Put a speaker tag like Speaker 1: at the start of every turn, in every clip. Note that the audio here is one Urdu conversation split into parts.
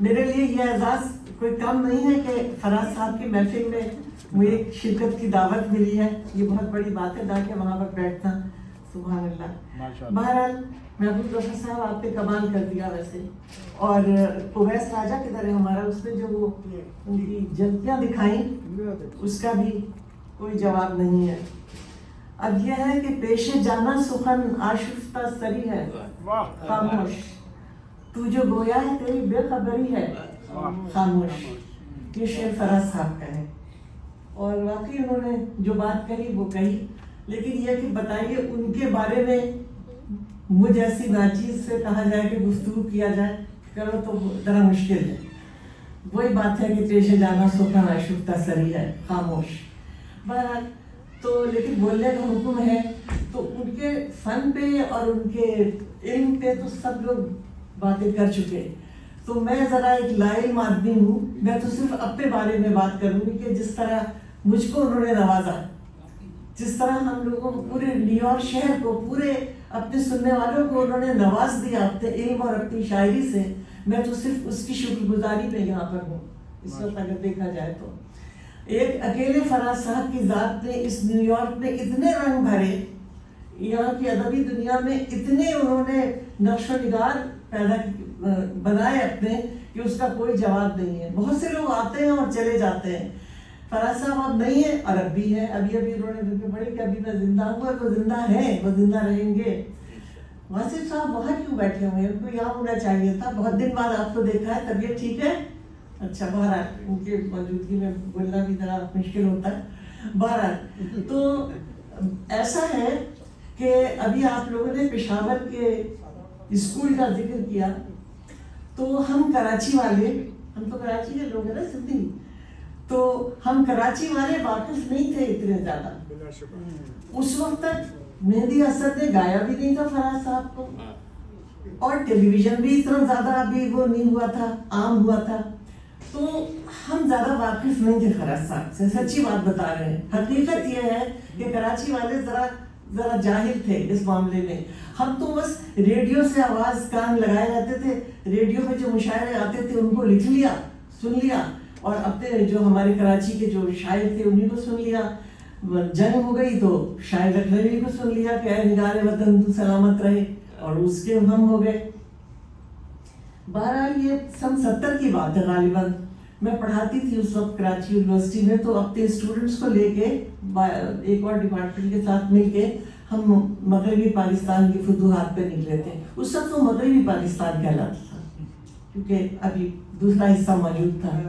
Speaker 1: میرے لیے یہ اعزاز کوئی کم نہیں ہے کہ فراز صاحب کی محفل میں مجھے شرکت کی دعوت ملی ہے. یہ بہت بڑی بات ہے جا کے وہاں پر بیٹھنا. سبحان اللہ. بہرحال محبوب ظفر صاحب آپ نے کمال کر دیا ویسے. اور اویس راجہ کدھر ہے ہمارا, اس نے جو وہ ان کی جلتیاں دکھائیں اس کا بھی کوئی جواب نہیں ہے. اب یہ ہے کہ پیش جانا سخن آشفتہ سری ہے خاموش, تو جو گویا ہے تیری بے خبری ہے خاموش. یہ شعر فراز صاحب کا ہے اور واقعی انہوں نے جو بات کہی وہ کہی. لیکن یہ کہ بتائیے ان کے بارے میں مجھ ایسی ناچیز سے کہا جائے کہ گفتگو کیا جائے کرو تو ذرا مشکل ہے. وہی بات ہے کہ پیش جانا سخن آشفتہ سری ہے خاموش. بہرحال تو لیکن بولنے کا حکم ہے تو ان کے فن پہ اور ان کے علم پہ تو سب لوگ باتیں کر چکے. تو میں ذرا ایک لاعلم آدمی ہوں, میں تو صرف اپنے بارے میں بات کروں گی کہ جس طرح مجھ کو انہوں نے نوازا, جس طرح ہم لوگوں کو پورے نیو یارک شہر کو, پورے اپنے سننے والوں کو انہوں نے نواز دیا اپنے علم اور اپنی شاعری سے. میں تو صرف اس کی شکر گزاری میں یہاں پر ہوں اس وقت اگر دیکھا جائے تو. ایک اکیلے فراز صاحب کی ذات نے اس نیو یارک میں اتنے رنگ بھرے, یہاں کی ادبی دنیا میں اتنے انہوں نے نقش و نگار پیدا بنائے اپنے کہ اس کا کوئی جواب نہیں ہے. بہت سے لوگ آتے ہیں اور چلے جاتے ہیں. فراز صاحب اب نہیں ہے اور اب بھی ہے. ابھی انہوں نے پڑھی کہ ابھی میں زندہ ہوں اور وہ زندہ ہیں, وہ زندہ رہیں گے. واصف صاحب وہاں کیوں بیٹھے ہوئے ہیں, ان کو یہاں ہونا چاہیے تھا. بہت دن بعد آپ کو دیکھا ہے, طبیعت ٹھیک ہے؟ اچھا, بہرحال ان کی موجودگی میں بولنا بھی ذرا مشکل ہوتا ہے. بہرحال تو ایسا ہے کہ ابھی آپ لوگوں نے پشاور کے اسکول کا ذکر کیا, تو ہم کراچی والے, ہم تو کراچی کے لوگ ہیں نا سندھی, تو ہم کراچی والے واقف نہیں تھے اتنے زیادہ. اس وقت تک مہندی حسن نے گایا بھی نہیں تھا فراز صاحب کو, اور ٹیلی ویژن بھی اتنا زیادہ ابھی وہ نہیں ہوا تھا, عام ہوا تھا. تو ہم زیادہ واقف نہیں تھے فراز صاحب سے, سچی بات بتا رہے ہیں. حقیقت یہ ہے کہ کراچی والے ذرا جاہل تھے اس معاملے میں. ہم تو بس ریڈیو سے آواز کان لگائے رہتے تھے, ریڈیو میں جو مشاعرے آتے تھے ان کو لکھ لیا, سن لیا, اور اپنے جو ہمارے کراچی کے جو شاعر تھے انہیں کو سن لیا. جنگ ہو گئی تو شاعر لکھنوی کو سن لیا کہ اے نگار وطن تو سلامت رہے, اور اس کے ہم ہو گئے. بہرحال یہ سن 70 کی بات ہے غالباً. میں پڑھاتی تھی اس وقت کراچی یونیورسٹی میں, تو اپنے اسٹوڈنٹس کو لے کے ایک اور ڈپارٹمنٹ کے ساتھ مل کے ہم مغربی پاکستان کی فتوحات پہ نکلے تھے. اس وقت تو مغربی پاکستان کہلاتا تھا کیونکہ ابھی دوسرا حصہ موجود تھا.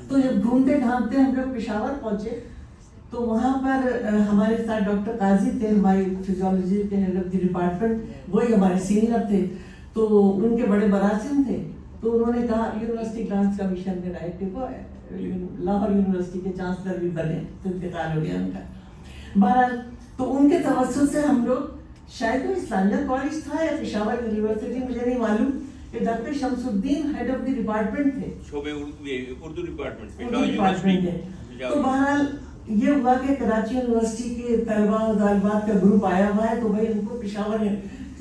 Speaker 1: تو جب گھومتے گھامتے ہم لوگ پشاور پہنچے تو وہاں پر ہمارے ساتھ ڈاکٹر قاضی تھے, ہماری فزیولوجی کے ہیڈ آف دی ڈپارٹمنٹ, وہی ہمارے سینئر تھے. تو ان کے بڑے براسم تھے, تو انہوں نے کہا یونیورسٹی گرانٹس کمیشن کے ڈائریکٹر کو, لاہور یونیورسٹی کے چانسلر بھی بنے, انتقال ہو گیا ان کا. بہرحال تو ان کے توسط سے ہم لوگ, شاید وہ اسلامیہ کالج تھا یا پشاور یونیورسٹی, مجھے نہیں معلوم, کہ doctor Shams Uddin head of the department تھے,
Speaker 2: اردو ڈپارٹمنٹ
Speaker 1: تھے. تو بہرحال یہ ہوا کہ کراچی یونیورسٹی کے طلباء و طالبات کا گروپ آیا ہوا ہے, تو بھائی ان کو پشاور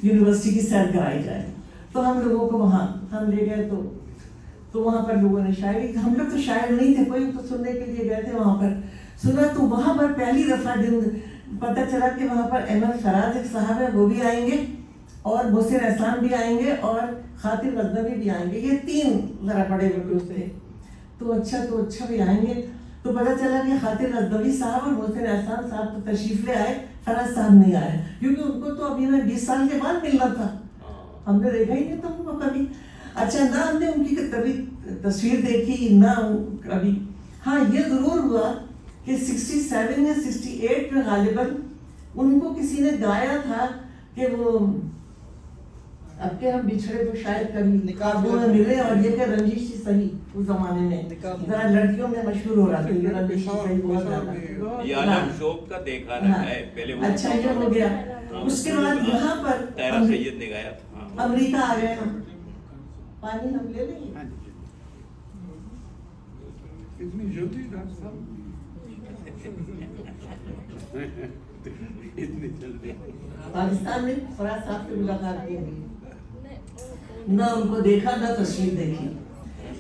Speaker 1: یونیورسٹی کی سیر کرائی جائے. تو ہم لوگوں کو وہاں ہم لے گئے, تو وہاں پر لوگوں نے شاعری, ہم لوگ تو شاعر نہیں تھے کوئی, تو سننے کے لیے گئے تھے وہاں پر سنا. تو وہاں پر پہلی دفعہ پتہ چلا کہ وہاں پر احمد فراز ایک صاحب ہے, وہ بھی آئیں گے, اور محسن احسان بھی آئیں گے, اور خاطر غزنوی بھی آئیں گے. یہ 3 ذرا بڑے گروپ تھے. تو اچھا بھی آئیں گے. تو پتہ چلا کہ خاطر غزنوی صاحب اور محسن احسان صاحب تو تشریف لے آئے, فراز صاحب نہیں آئے, کیونکہ ان کو تو ابھی 20 سال کے بعد ملنا تھا. ہم نے دیکھا ہی نہیں تھا ان کو کبھی. اچھا, نہ ہم نے ان کی کبھی تصویر دیکھی نہ کبھی. ہاں یہ ضرور ہوا کہ 67 یا 68 میں غالباً ان کو کسی نے گایا تھا کہ وہ اب کے ہم بچھڑے تو شاید کبھی نکابوں میں ملے, اور یہ کہ رنجش ہی صحیح اس زمانے میں ذرا لڑکیوں میں مشہور ہو رہا تھا یہ رنجش ہی صحیح بہت زیادہ.
Speaker 2: یہ عالم شوق کا دیکھا رہا ہے پہلے.
Speaker 1: اچھا یہ ہو گیا. اس کے بعد یہاں پر
Speaker 2: طاہرہ سید نے گایا تھا.
Speaker 1: امریکہ آ گئے ہم. پانی ہم لے لیں گے.
Speaker 3: اتنی جلدی ڈاکٹر صاحب, اتنی جلدی
Speaker 1: پاکستان میں فراز صاحب سے ملاقات کی, نہ ان کو دیکھا نہ تصویر دیکھی.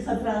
Speaker 1: 17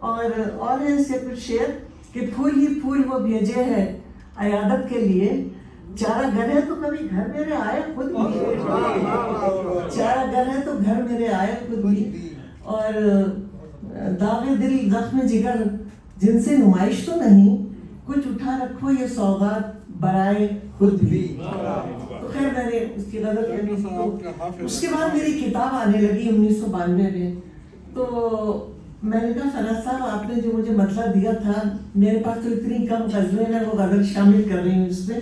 Speaker 1: اور ہے اس سے کچھ شعر کہ پھول ہی پھول وہ بھیجے ہے عیادت کے لیے، چارہ گھر ہے تو کبھی گھر میرے آئے خود بھی، چارہ گھر ہے تو گھر میرے آئے خود بھی، اور داغ دل زخم جگر جن سے نمائش تو نہیں، کچھ اٹھا رکھو یہ سوغات برائے خود بھی۔ تو خیر میں نے اس کی غزل کرنی تھی، اس کے بعد میری کتاب آنے لگی 1992 میں، تو میں نے کہا فراز صاحب آپ نے جو مجھے مطلب دیا تھا، میرے پاس تو اتنی کم غزلیں ہیں، وہ غزل شامل کر رہی ہوں اس میں،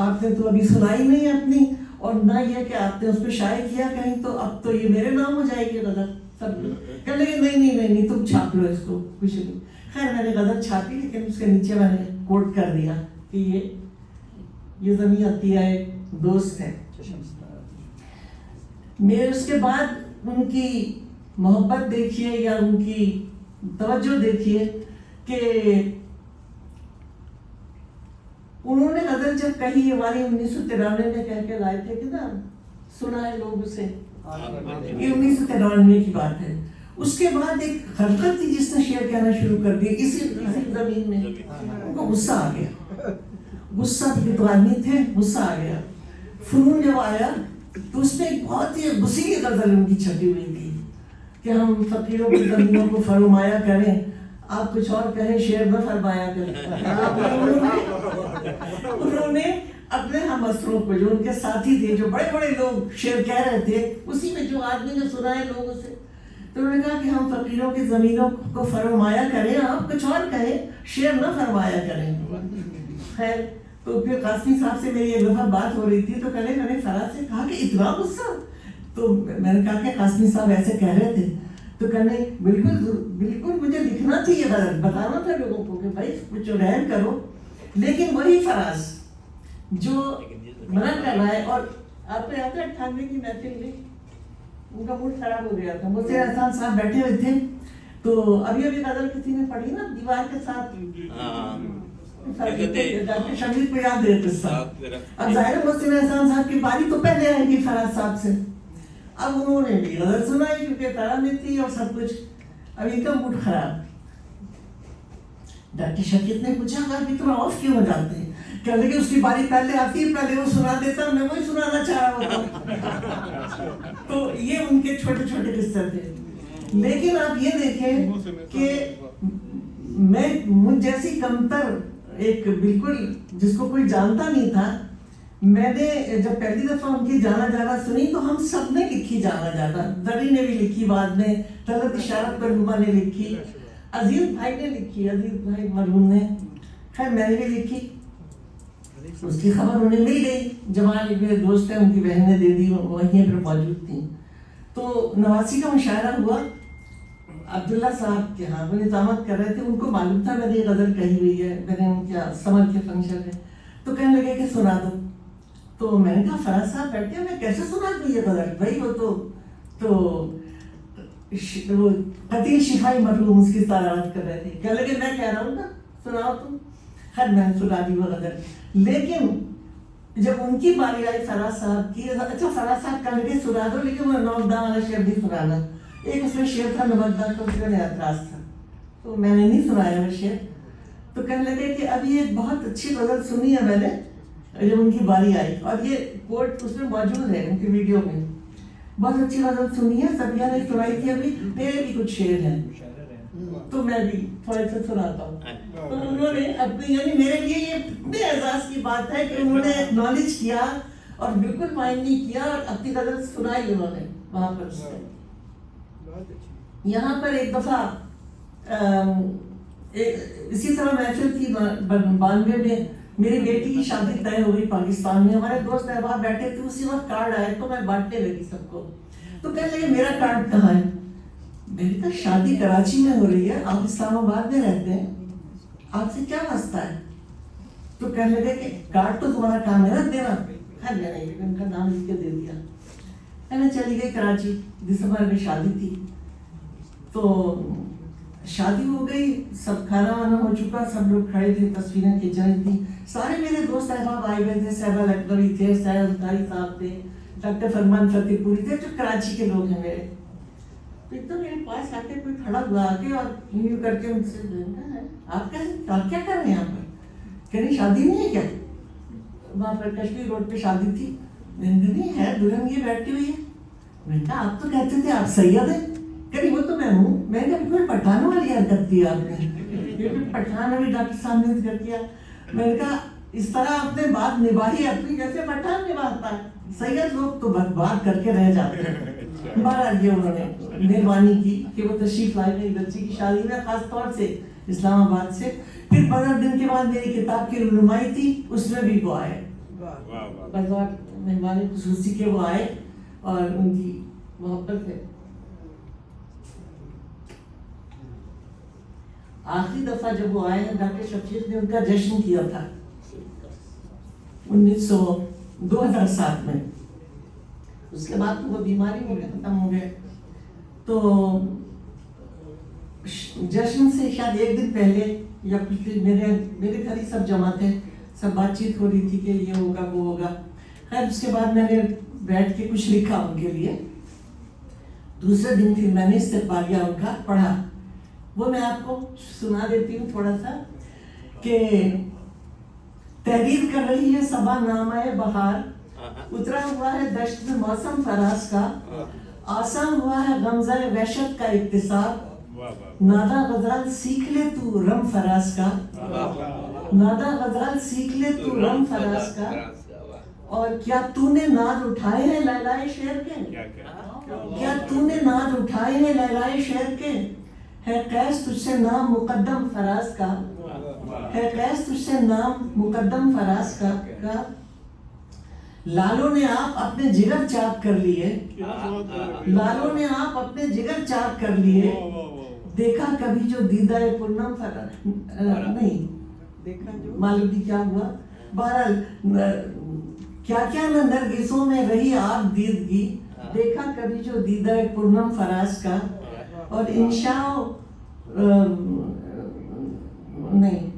Speaker 1: آپ نے تو ابھی سنائی نہیں اپنی، اور نہ یہ کہ آپ نے اس پہ شائع کیا کہیں، تو اب تو یہ میرے نام ہو جائے گی غزل، سب کہنے لگے نہیں تم چھاپ لو اس کو، کچھ نہیں۔ خیر میں نے غزل چھاپی، لیکن اس کے نیچے میں نے کوٹ کر دیا کہ یہ زمین عطیہ ایک دوست ہے۔ میں اس کے بعد ان کی محبت دیکھیے یا ان کی توجہ دیکھیے کہ انہوں نے غزل جب کہی، یہ والی 1993 میں کہہ کے لائے تھے کہ نا سنا ہے لوگ اسے، یہ 1993 کی بات ہے۔ اس کے بعد ایک خلقت تھی جس نے شعر کہنا شروع کر دیا اسی زمین میں، ان کو غصہ آ گیا، غصہ بھی تو آدمی تھے، غصہ آ گیا۔ فنون جب آیا تو اس میں ایک بہت ہی غصے غزل ان کی چھپی ہوئی تھی کہ ہم فقیروں کی زمینوں کو فرمایا کریں، آپ کچھ اور کہیں شعر نہ فرمایا کریں۔ انہوں نے اپنے ہم اسروں کو، جو ان کے ساتھی تھے، جو بڑے بڑے لوگ شعر کہہ رہے تھے، اسی میں جو آدمی نے سنا ہے لوگوں سے، تو انہوں نے کہا کہ ہم فقیروں کی زمینوں کو فرمایا کریں، آپ کچھ اور کہیں شعر نہ فرمایا کریں۔ خیر تو پھر قاسمی صاحب سے میری ایک دفعہ بات ہو رہی تھی، تو میں نے فراز سے کہا کہ اتنا غصہ، تو میں نے کہا کہ قاسمی صاحب ایسے کہہ رہے تھے، تو کہنے بالکل مجھے لکھنا تھی، یہ غلط بتانا تھا لوگوں کو کہ بھائی کچھ رحم کرو، لیکن وہی فراز جو منع کر رہا ہے۔ اور آپ کو یاد ہے 98 کی محفل میں ان کا موڈ خراب ہو گیا تھا، مجھ سے احسان صاحب بیٹھے ہوئے تھے، تو ابھی غزل کسی نے پڑھی نا دیوار کے ساتھ، ڈاکٹر شمیر کو یاد ہے قصہ۔ اب ظاہر محسن احسان صاحب کی باری تو پہلے آئے گی فراز صاحب سے، اب انہوں نے بھی غزل سنائی کیونکہ تارا میں تھی اور سب کچھ، اب ان کا موڈ خراب۔ ڈاکٹر شفیق نے پوچھا کہ ابھی تم آف کیوں ہو جاتے ہیں؟ کہنے لگے اس کی باری پہلے آتی ہے، پہلے وہ سنا دیتا، میں وہی سنانا چاہ رہا ہوتا۔ تو یہ ان کے چھوٹے چھوٹے قصے تھے، لیکن آپ یہ دیکھیں کہ میں مجھ جیسی کمتر ایک بالکل جس کو کوئی جانتا نہیں تھا، میں نے جب پہلی دفعہ ان کی جانا جانا سنی تو ہم سب نے لکھی جانا جانا، دری نے بھی لکھی، بعد میں طلعت اشارت پرگما نے لکھی، عزیز بھائی نے لکھی، عزیز بھائی مرحوم نے، خیر میں نے بھی لکھی۔ اس کی خبر انہیں مل گئی، جمال میرے دوست ہیں، ان کی بہن نے دے دی، وہیں پر موجود تھیں۔ تو نواسی کا مشاعرہ ہوا عبداللہ صاحب کے ہاں، وہ نظامت کر رہے تھے، ان کو معلوم تھا میں نے یہ غزل کہی ہوئی ہے، میں نے ان کے سمر کے فنکشن میں، تو کہنے لگے کہ سنا دو۔ تو میں نے کہا فراز صاحب بیٹھے میں کیسے سنا دوں یہ غزل، بھائی وہ تو وہ قتیل شفائی مرحوم اس کی تعریف کر رہے تھے، کہنے لگے میں کہہ رہا ہوں نا سناؤ تم۔ خیر میں نے سنا دی وہ غزل، لیکن جب ان کی باری آئی فراز صاحب کی، اچھا فراز صاحب کہنے لگے سنا دو، لیکن وہ نوکداں والا شعر نہیں سنانا، ایک اس میں شعر تھا نمکداں کا، اس میں اعتراض تھا، تو میں نے نہیں سنایا وہ شعر۔ تو کہنے لگے کہ اب یہ ایک بہت اچھی غزل سنی ہے میں نے جب ان کی باری آئی، اور یہ کوٹ اس میں موجود ہے ان کی ویڈیو میں، بہت اچھی غزل سنی ہے، سبیہ نے سنائی تھی، ابھی میرے بھی کچھ شعر ہیں تو میں بھی تھوڑے سے سناتا ہوں۔ تو انہوں نے اپنی، یعنی میرے لیے یہ اتنے اعزاز کی بات ہے کہ انہوں نے ایکنالج کیا اور بالکل مائنڈ نہیں کیا، اور اپنی غزل سنائی انہوں نے وہاں پر۔ یہاں پر ایک دفعہ اسی طرح محفل تھی 92 میں، میری بیٹی کی شادی طے ہو گئی پاکستان میں، ہمارے دوست احباب بیٹھے تھے، اسی وقت کارڈ آئے تو میں بانٹنے لگی سب کو، تو کہنے لگے میرا کارڈ کہاں ہے؟ میں نے کہا شادی کراچی میں ہو رہی ہے، آپ اسلام آباد میں رہتے ہیں، آپ سے کیا واسطہ ہے؟ تو کہنے لگے کہ کارڈ تو تمہارا کام ہے رکھ دینا۔ خیر میں نے ان کا نام لکھ کے دے دیا، میں چلی گئی کراچی، دسمبر میں شادی تھی، تو شادی ہو گئی، سب کھانا وانا ہو چکا، سب لوگ کھڑے تھے، تصویریں کھینچ رہی تھی، سارے میرے دوست احباب آئے ہوئے تھے، صاحبہ لکھنوی تھے، سید انصاری صاحب تھے، ڈاکٹر فرمان فتح پوری تھے، جو کراچی کے لوگ ہیں میرے۔ تو ایک تو میرے پاس آ کے کوئی کھڑا ہوا آ کے اور یوں کر کے ان سے آپ کیا کر رہے ہیں یہاں پر؟ کہہ رہی شادی نہیں ہے کیا؟ وہاں پر کشمیر روڈ پہ شادی تھی. میں نے کہا نہیں ہے, دلہن یہ بیٹھی ہوئی ہے. میں نے کہا آپ تو کہتے تھے آپ سید ہیں. کہ نہیں وہ تو میں ہوں. میں نے کہا کوئی پٹھان والی حرکت کی آپ نے, یہ پٹھان ابھی ڈاکٹر صاحب نے ذکر کیا. میں نے کہا اس طرح آپ نے بات نبھائی اپنی جیسے پٹھان نبھاتا ہے. سید لوگ تو بات کر کے رہ جاتے ہیں. بہرحال یہ انہوں نے مہربانی کی کہ وہ تشریف لائے میری بچی کی شادی میں, خاص طور سے اسلام آباد سے. پھر 15 دن کے بعد میری کتاب کی رونمائی تھی, اس میں بھی وہ آئے بطور مہمان خصوصی کے. وہ آئے اور ان کی محبت ہے. آخری دفعہ جب وہ آئے ڈاکٹر شفیق نے ان کا جشن کیا تھا 2007 میں. اس کے بعد تو وہ بیماری ہو گئے, ختم ہو گئے. تو جشن سے شاید ایک دن پہلے یا کچھ دن میرے گھر ہی سب جمع تھے, سب بات چیت ہو رہی تھی کہ یہ ہوگا وہ ہوگا. خیر اس کے بعد میں نے بیٹھ کے کچھ لکھا ان کے لیے. دوسرے دن پھر میں نے استقبالیہ ان کا پڑھا. وہ میں آپ کو سنا دیتی ہوں تھوڑا سا کہ تحریر کر رہی ہے صبا نامہ بہار, اترا ہوا ہے دشت میں موسم فراز کا, آسان ہوا ہے غمزہ وحشت کا اکتساب. نادا غزال سیکھ لے تو رم فراز کا, نادا غزال سیکھ لے تو رم فراز کا. اور کیا تو نے ناد اٹھائے ہیں لیلائے شعر کے, کیا تو نے ناد اٹھائے ہیں لیلائے شعر کے. ہے قیس تجھ سے نام مقدم فراز کا, ہے قیس تجھ سے نام مقدم فراز کا. لالوں نے آپ اپنے جگر چاک کر لیے, لالوں نے آپ اپنے جگر چاک کر لیے. دیکھا کبھی جو دیدہ پورنم نہیں دیکھا جو معلوم کیا ہوا. بہرحال کیا کیا نہ نرگسوں میں رہی آپ دیدگی. دیکھا کبھی جو دیدہ پورنم فراز کا. اور انشاء نہیں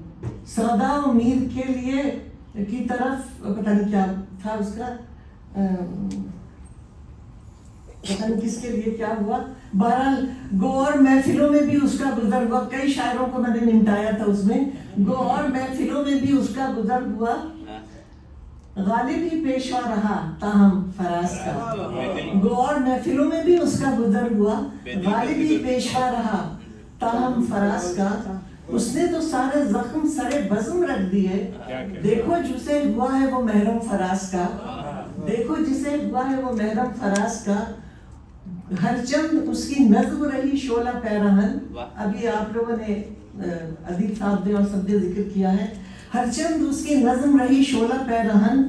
Speaker 1: سودا امید کے لیے کی طرف پتہ نہیں کیا تھا اس کا, پتہ نہیں کس کے لیے کیا ہوا. بہرحال گو اور محفلوں میں بھی اس کا گزر ہوا. کئی شاعروں کو میں نے نمٹایا تھا اس میں. گو اور محفلوں میں بھی اس کا گزر ہوا. غالب ہی پیشوا رہا تاہم فراز کا. گو اور محفلوں میں بھی اس کا گزر ہوا. غالب ہی پیشوا رہا تاہم فراز کا. اس نے تو سارے زخم سرے بزم رکھ دیے. دیکھو جسے ہوا ہے وہ محرم فراز کا, دیکھو جسے ہوا ہے وہ محرم فراز کا. ہر چند اس کی نظم رہی شعلہ پیراہن. ابھی آپ لوگوں نے ادیب صاحب نے اور سب نے ذکر کیا ہے. ہر چند اس کی نظم رہی شعلہ پیراہن.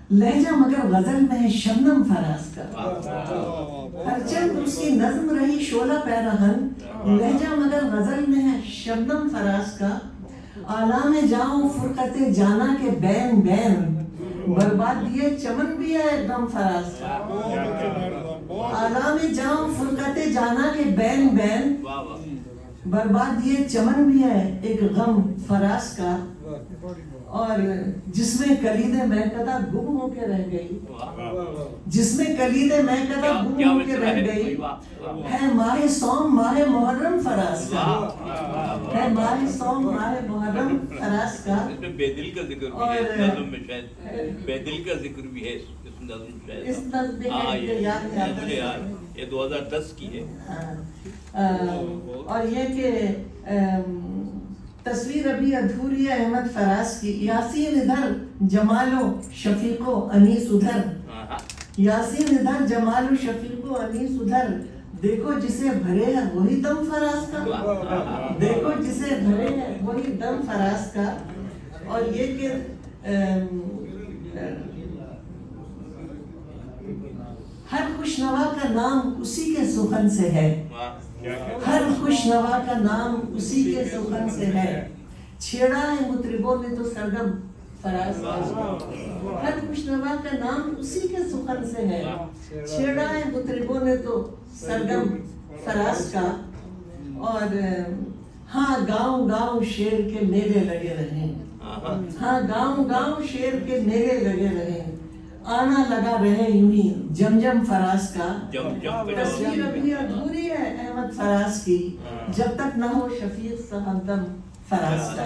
Speaker 1: لہجہ مگر غزل میں ہے شبنم فراز کا. ہر چند اس کی نظم رہی شعلہ پیراہن. لہجہ مگر غزل میں ہے شبنم فراز کا. آلام جاؤں فرقت جانا کے بین بین. بربادیے چمن بھی ہے غم فراز کا. آلام جاؤں فرقت جانا کے بین بین. بربادیے چمن بھی ہے ایک غم فراز کا. اور جس میں کلید مہکدہ گم ہو کے رہ گئی, جس میں کلید مہکدہ گم ہو کے رہ گئی. ہے ماہ صوم ماہ محرم فراز کا, ہے ماہ صوم ماہ محرم فراز کا.
Speaker 2: اس میں بے دل کا ذکر بھی ہے نظم میں, شاید بے دل کا ذکر بھی ہے اس نظم میں شاید.
Speaker 1: اس نظم میں
Speaker 2: یہ 2010 کی ہے.
Speaker 1: اور یہ کہ تصویر ابھی ادھوری ہے احمد فراز کی. یاسین ادھر جمال و شفیق و انیس ادھر. یاسین ادھر جمال و شفیق و انیس ادھر. دیکھو جسے بھرے ہے وہی دم فراز کا, دیکھو جسے بھرے ہے وہی دم فراز کا. اور یہ کہ ہر خوشنوا کا نام اسی کے سخن سے ہے. ہر خوشنوا کا نام اسی کے سخن سے ہے. چھیڑا ہے مطربوں نے تو سرگم فراز کا. ہر خوشنوا کا نام اسی کے سخن سے ہے. چھیڑا ہے مطربوں نے تو سرگم فراز کا. اور ہاں گاؤں گاؤں شیر کے میلے لگے رہیں. ہاں گاؤں گاؤں شیر کے میلے لگے رہیں. آنا لگا رہے یوں ہی جم فراز کا
Speaker 2: جم
Speaker 1: تصویر ابھی ادھوری ہے احمد فراز کی جب تک نہ ہو شفیق سا ہمدم فراز کا.